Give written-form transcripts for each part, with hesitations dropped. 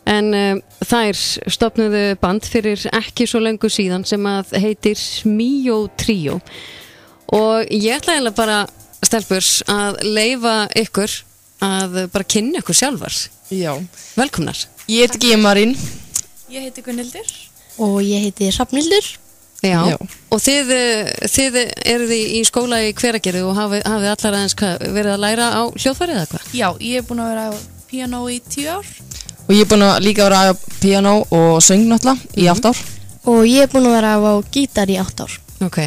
En þær stofnuðu band fyrir ekki svo lengur síðan sem að heitir Smíó Tríó og ég ætla eiginlega bara stelpur að leyfa ykkur að bara kynna ykkur sjálfar. Já. Velkomnar. Ég heiti Gímarín. Ég heiti Gunnhildur. Og ég heiti Hrafnhildur. Já. Og þið eruð í skóla í Hveragerði og hafið allar aðeins verið að læra á hljóðfæri eða hvað? Já, ég er búin að vera á píanó í 10 ár. Og ég er búin að líka vera á píanó og söng náttúrulega í 8 ár. Og ég er búin að vera á gítar í 8 ár. Ok,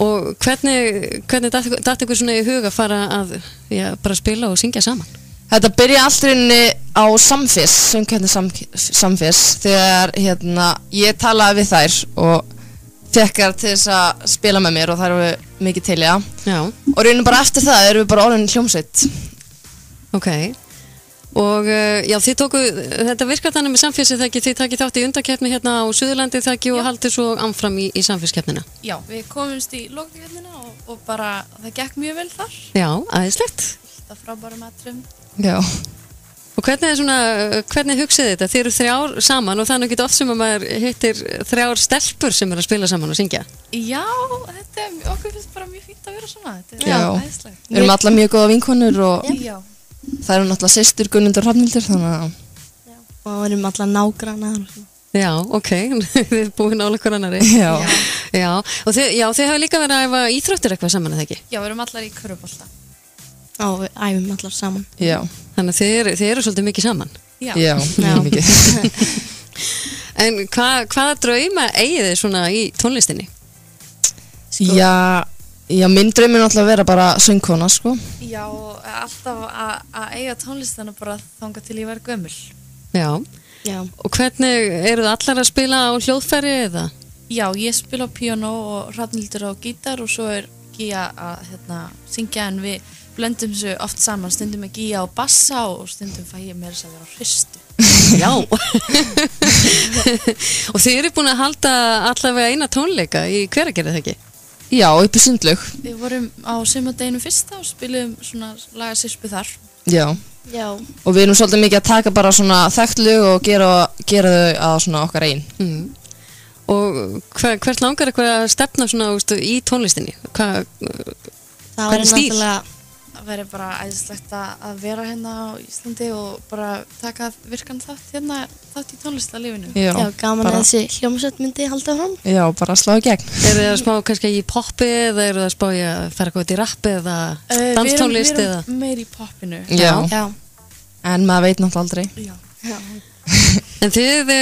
og hvernig datt ykkur svona í hug að fara að bara spila og syngja saman? Þetta byrja alltaf inni á Samfés, söngkeppni Samfés, þegar ég talaði við þær og fekk þær til þess að spila með mér og þær eru mikið til í það. Já. Og raunin bara eftir það erum við bara orðin hljómsveit. Ok. Og já, þið tóku, þetta virkar þannig með Samfésið þekki, þið takið þátt í undankeppni hérna á Suðurlandi þekki og haldið svo áfram í Samféskeppnina. Já, við komumst í lokakeppnina og bara það gekk mjög vel þar. Já, æðislegt. Það frábæra matrum. Já. Og hvernig hugsið þetta? Þið eru 3 saman og þannig getur oft sem að maður hittir 3 stelpur sem að spila saman og syngja. Já, okkur finnst bara mjög fínt að vera svona. Þetta er æðislegt. Við erum allar mjög góða vinkonur og Já. það eru náttúrulega systur Gunnhildur og Hrafnhildur þannig að Og við erum allar nágrannar. Já, ok, þið búið nálega hver annari. Já. Já, og þið hafa líka verið að æfa íþróttir eitthvað saman, eða ekki? Já, við erum allar í körfubolta. Og við æfum allar saman. Já. Þannig að þið eru svolítið mikið saman. Já. Já, mjög mikið. En hvaða drauma eigið þið svona í tónlistinni? Já, minn draumur er náttúrulega að vera bara söngkona, sko. Já, alltaf að eiga tónlistina bara þangað til ég var gömul. Já. Já. Og hvernig eru þið allar að spila á hljóðfæri eða? Já, ég spila á píanó og Hrafnhildur á gítar og svo er Gía að syngja en við blöndum þessu oft saman, stundum með Gía á bassa og stundum fæ ég meira að vera á hristu. Já. Og þið eru búin að halda allavega eina tónleika í Hveragerði, eða ekki? Já, upp í Sundlaug. Við vorum á sumardeginum fyrsta og spilum svona lagasirpu þar. Já. Já. Og við erum svolítið mikið að taka bara svona þekkt lög og gera þau að svona okkar einn. Og hvert langar eitthvað að stefna svona í tónlistinni? Það Hvernig stíl? Það væri bara æðislegt að vera hérna á Íslandi og bara taka virkan þátt í tónlistarlífinu. Já, gaman að þessi hljómsveit myndi halda fram. Já, bara slá í gegn. Eru þið að spá kannski í poppi eða eru þið að spá í að fara eitthvað út í rappi eða danstónlist eða? Við erum meir í poppinu. Já. En maður veit náttúrulega aldrei. Já. En þið,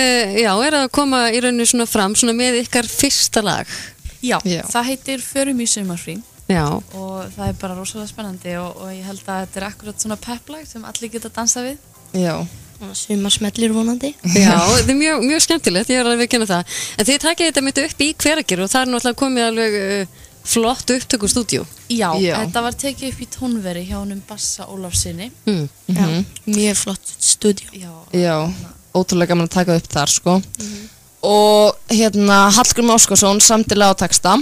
eru að koma í rauninu svona fram svona með ykkar fyrsta lag. Já, það heitir Förum í sumarfrí. Já. Og það er bara rosalega spennandi og ég held að þetta er akkurat svona pepplag sem allir geta dansað við. Já. Sumarsmellir vonandi. Já, þetta er mjög skemmtilegt, ég er alveg að kynna það. En þið takið þetta mitt upp í Hveragerði og það er náttúrulega komið alveg flott upptökustúdíó. Já, þetta var tekið upp í Tónveri hjá honum Bassa Ólafssyni. Já, mjög flott stúdíó. Já, ótrúlega gaman að taka upp þar, sko. Og Hallgrímur Óskarsson samtilega á texta.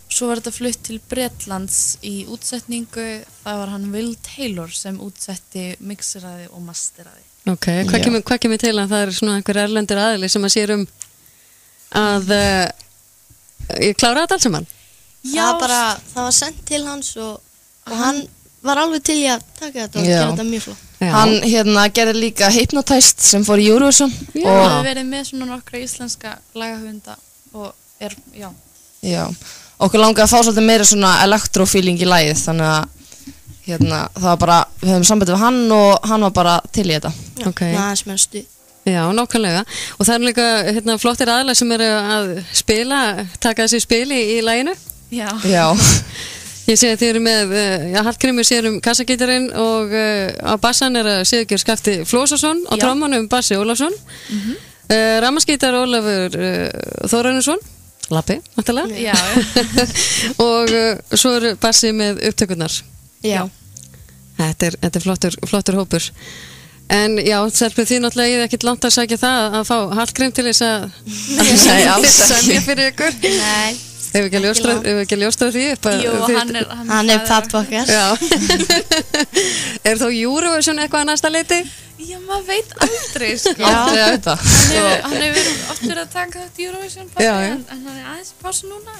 Svo var þetta flutt til Bretlands í útsetningu, það var hann Will Taylor sem útsetti, mixeraði og masteraði. Ok, hvað kemur til að það er svona einhver erlendur aðili sem að sér að ég klára þetta alls saman? Já, það var sendt til hans og hann var alveg til í að taka þetta og gera þetta mjög flott. Hann gerði líka Hypnotized sem fór í Eurovision. Já, og það verið með svona nokkra íslenska lagahöfunda og Já. Okkur langaði að fá svolítið meira svona elektrofíling í lagið, þannig að það var bara, við höfum samband við hann og hann var bara til í þetta. Okay. Það er smæð stuð. Já, nákvæmlega. Og það er líka flottir aðlar sem eru að spila, taka þessi spili í laginu. Já. Ég sé að þið eru með, Hallgrímur sér kassagítarinn og á bassan er að Sigurgeir Skafti Flósason og trommunum Bassi Ólafsson. Rafmagnsgítar Ólafur Þórarinsson. Lappi, náttúrulega. Já. Og svo er bassi með upptökurnar. Já. Þetta er flottur hópur. En já, stelpur þið náttúrulega ekkert langt að sækja það að fá Hallgrím til þess að semja fyrir ykkur. Nei. Hefur ekki ljóstrað því upp að Jú, Hann er pappakar. Já. Er þó Eurovision eitthvað að næsta leiti? Já, maður veit aldrei, sko. Aldrei að vita. Hann hefur oft verið að taka þetta Eurovision Já, já. en hann er aðeins pásu núna.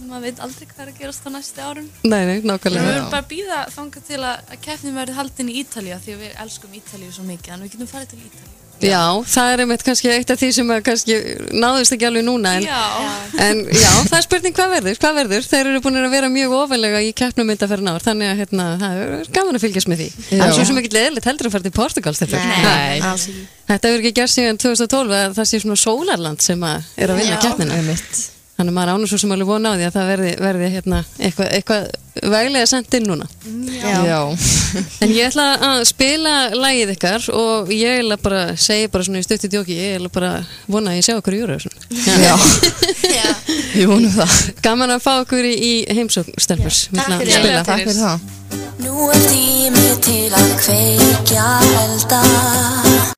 Maður veit aldrei hvað er að gerast á næstu árum. Nei, Við nákvæmlega. verðum bara að bíða þangað til að keppnin verði haldin í Ítalíu því að við elskum Ítalíu svo mikið, þannig við getum farið til Ítalíu. Já, það er einmitt kannski eitt af því sem að kannski náðist ekki alveg núna en já, það er spurning hvað verður? Þeir eru búin að vera mjög ofalega í keppnum undanfarin ár, þannig að það er gaman að fylgjast með því. Það er svo sem ekki leðilegt heldur að fara til Portugals þetta. Nei, alls ekki. Þetta hefur ekki gert síðan 2012 að það sé svona sólarland sem að er að vinna keppnina. Þannig maður ánur svo sem alveg vona á því að það verði eitthvað veglega sent inn núna. Já. En ég ætla að spila lagið ykkar og ég ætla bara að segja bara svona í stuttu djóki, ég ætla bara að vona að ég sjá okkur í Eurovision. Já. Ég vonum það. Gaman að fá okkur í heimsókn, stelpur. Takk fyrir það. Nú tími til að kveikja elda.